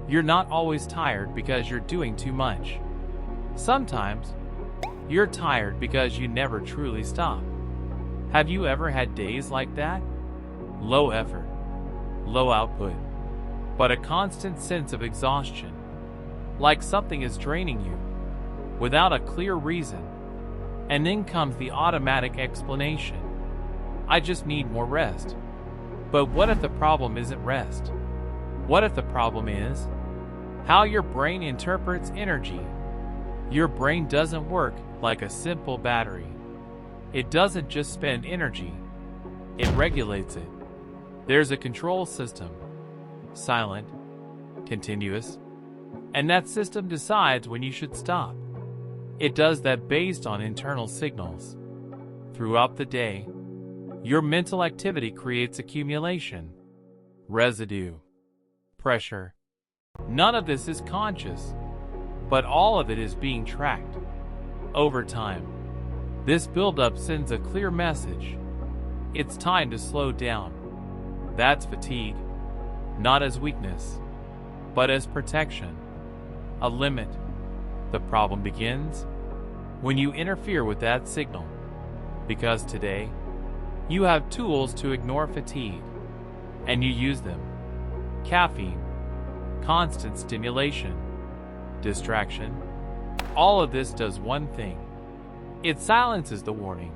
You're not always tired because you're doing too much. Sometimes, you're tired because you never truly stop. Have you ever had days like that? Low effort, low output, but a constant sense of exhaustion, like something is draining you, without a clear reason. And then comes the automatic explanation: I just need more rest. But what if the problem isn't rest? What if the problem is how your brain interprets energy? Your brain doesn't work like a simple battery. It doesn't just spend energy, it regulates it. There's a control system, silent, continuous, and that system decides when you should stop. It does that based on internal signals. Throughout the day, your mental activity creates accumulation, residue, pressure. None of this is conscious, but all of it is being tracked. Over time, this buildup sends a clear message. It's time to slow down. That's fatigue, not as weakness, but as protection, a limit. The problem begins when you interfere with that signal, because today, you have tools to ignore fatigue, and you use them. Caffeine, constant stimulation, distraction. All of this does one thing. It silences the warning,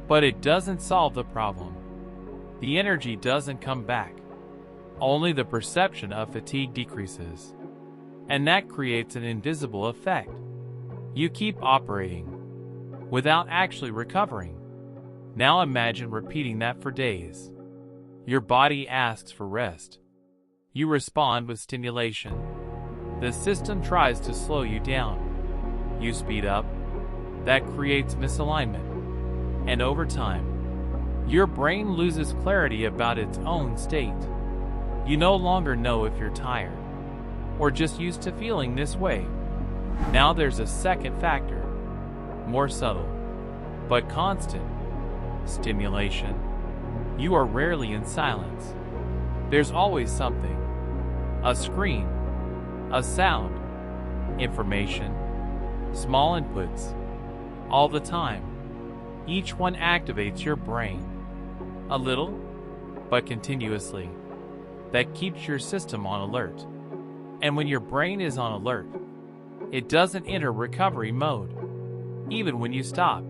but it doesn't solve the problem. The energy doesn't come back. Only the perception of fatigue decreases. And that creates an invisible effect. You keep operating without actually recovering. Now imagine repeating that for days. Your body asks for rest. You respond with stimulation. The system tries to slow you down. You speed up. That creates misalignment. And over time, your brain loses clarity about its own state. You no longer know if you're tired or just used to feeling this way. Now there's a second factor, more subtle, but constant: stimulation. You are rarely in silence. There's always something. A screen, a sound, information, small inputs, all the time. Each one activates your brain, a little, but continuously. That keeps your system on alert. And when your brain is on alert, it doesn't enter recovery mode. Even when you stop,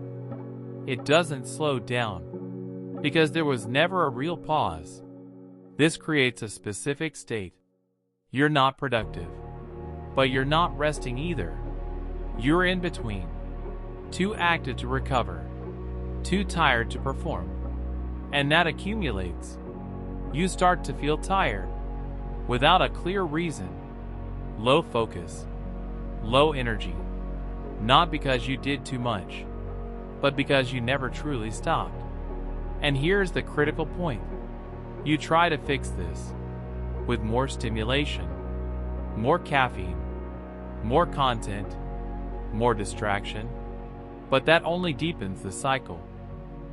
it doesn't slow down, because there was never a real pause. This creates a specific state. You're not productive, but you're not resting either. You're in between. Too active to recover, too tired to perform. And that accumulates. You start to feel tired, without a clear reason. Low focus, low energy, not because you did too much, but because you never truly stopped. And here's the critical point. You try to fix this with more stimulation, more caffeine, more content, more distraction, but that only deepens the cycle,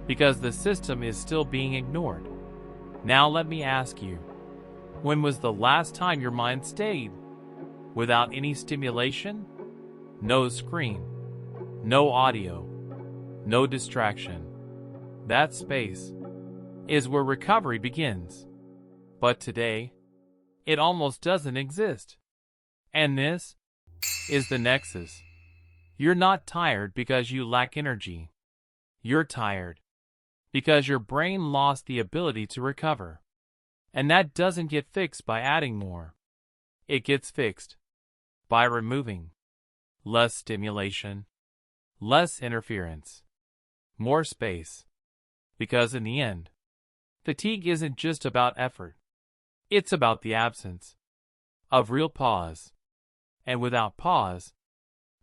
because the system is still being ignored. Now let me ask you, when was the last time your mind stayed without any stimulation? No screen, no audio, no distraction. That space is where recovery begins. But today, it almost doesn't exist. And this is the Nexus. You're not tired because you lack energy. You're tired because your brain lost the ability to recover. And that doesn't get fixed by adding more. It gets fixed by removing less stimulation, less interference, more space. Because in the end, fatigue isn't just about effort. It's about the absence of real pause. And without pause,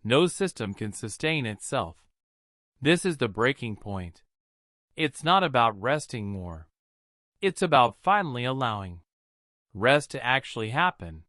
no system can sustain itself. This is the breaking point. It's not about resting more. It's about finally allowing rest to actually happen.